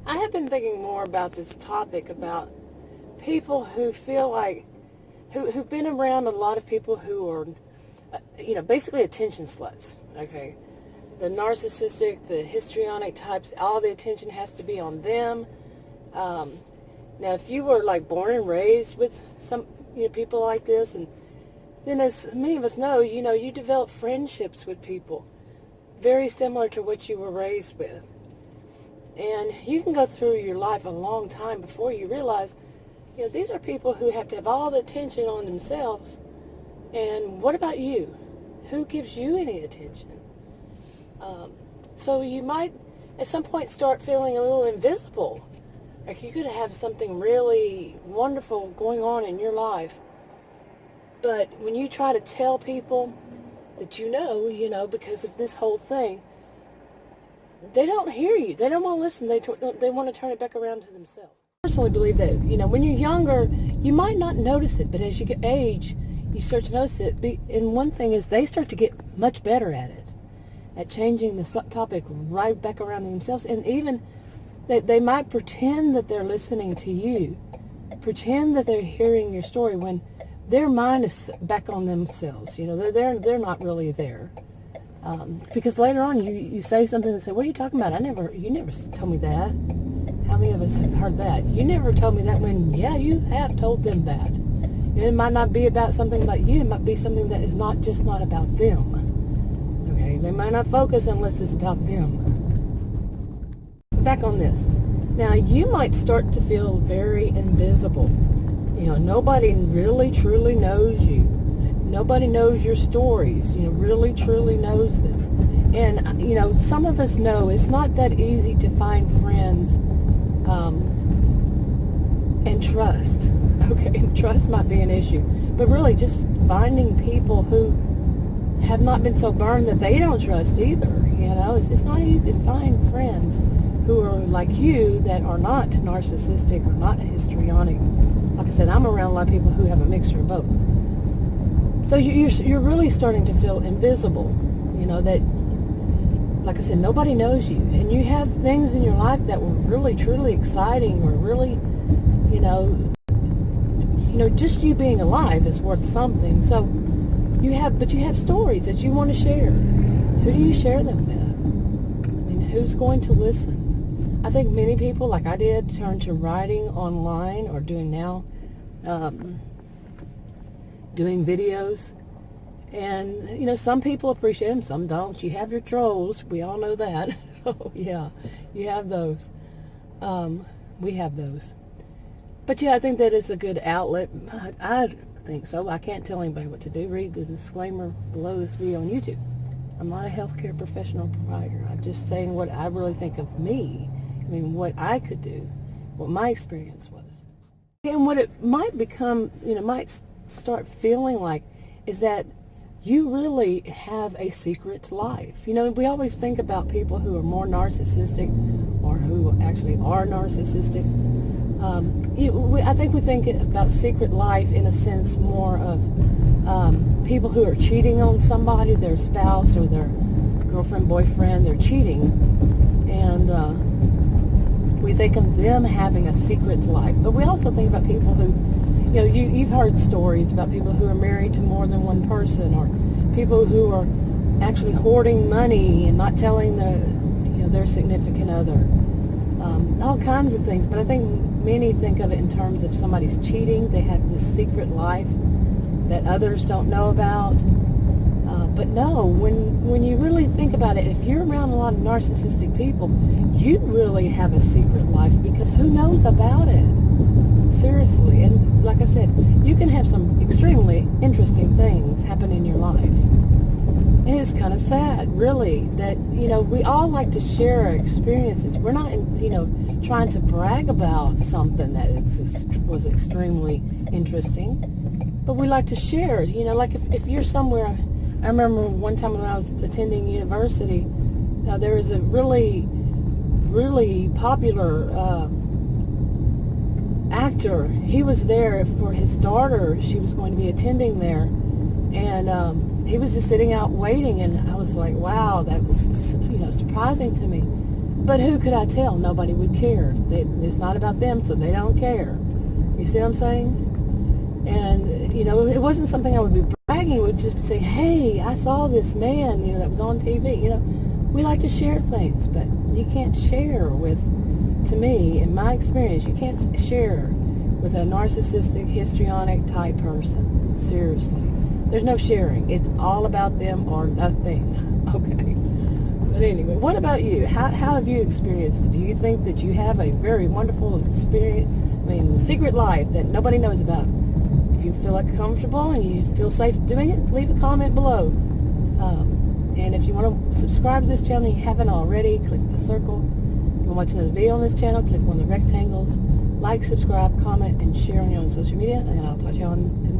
I have been thinking more about this topic, about people who feel like, who've been around a lot of people who are, basically attention sluts, okay? The narcissistic, the histrionic types, all the attention has to be on them. Now, if you were like born and raised with some, people like this, and then as many of us know, you develop friendships with people very similar to what you were raised with. And you can go through your life a long time before you realize, these are people who have to have all the attention on themselves. And what about you? Who gives you any attention? So you might, at some point, start feeling a little invisible. Like you could have something really wonderful going on in your life. But when you try to tell people that because of this whole thing, they don't hear you. They don't want to listen. They want to turn it back around to themselves. I personally believe that, when you're younger, you might not notice it, but as you get age, you start to notice it. And one thing is they start to get much better at it, at changing the topic right back around to themselves. And even they might pretend that they're listening to you, pretend that they're hearing your story when their mind is back on themselves. They're not really there. Because later on you say something and say, what are you talking about? You never told me that. How many of us have heard that? You never told me that, when, yeah, you have told them that. It might not be about something about you. It might be something that is not about them. Okay, they might not focus unless it's about them. Back on this. Now, you might start to feel very invisible. Nobody really truly knows you. Nobody knows your stories, really truly knows them. And, some of us know it's not that easy to find friends and trust. Okay, trust might be an issue. But really just finding people who have not been so burned that they don't trust either. It's not easy to find friends who are like you, that are not narcissistic or not histrionic. Like I said, I'm around a lot of people who have a mixture of both. So you're really starting to feel invisible, that, like I said, nobody knows you. And you have things in your life that were really, truly exciting, or really, just you being alive is worth something. So you have stories that you want to share. Who do you share them with? Who's going to listen? I think many people, like I did, turn to writing online, or doing now, doing videos. And, some people appreciate them, some don't. You have your trolls. We all know that. So, yeah, you have those. We have those. But, yeah, I think that is a good outlet. I think so. I can't tell anybody what to do. Read the disclaimer below this video on YouTube. I'm not a healthcare professional provider. I'm just saying what I really think of me. What I could do, what my experience was. And what it might become, might start feeling like, is that you really have a secret life. We always think about people who are more narcissistic, or who actually are narcissistic. I think we think about secret life in a sense more of people who are cheating on somebody, their spouse or their girlfriend, boyfriend, they're cheating. And we think of them having a secret life. But we also think about people who, you've heard stories about people who are married to more than one person, or people who are actually hoarding money and not telling their significant other. All kinds of things. But I think many think of it in terms of somebody's cheating. They have this secret life that others don't know about. But no, when you really think about it, if you're around a lot of narcissistic people, you really have a secret life, because who knows about it? Seriously. And like I said, you can have some extremely interesting things happen in your life. And it's kind of sad, really, that, we all like to share our experiences. We're not, trying to brag about something that was extremely interesting, but we like to share. Like if you're somewhere. I remember one time when I was attending university, there was a really, really popular actor. He was there for his daughter. She was going to be attending there. And he was just sitting out waiting. And I was like, wow, that was, surprising to me. But who could I tell? Nobody would care. It's not about them, so they don't care. You see what I'm saying? And, you know, it wasn't something I would be bragging. It would just be saying, hey, I saw this man, you know, that was on TV. You know, we like to share things, but you can't share with, to me, in my experience, you can't share with a narcissistic, histrionic type person. Seriously. There's no sharing. It's all about them or nothing. Okay. But anyway, what about you? How have you experienced it? Do you think that you have a very wonderful experience, I mean, secret life that nobody knows about? If you feel like comfortable and you feel safe doing it, leave a comment below. And if you want to subscribe to this channel and you haven't already, click the circle. If you want to watch another video on this channel, click one of the rectangles. Like, subscribe, comment, and share on your own social media. And I'll talk to you on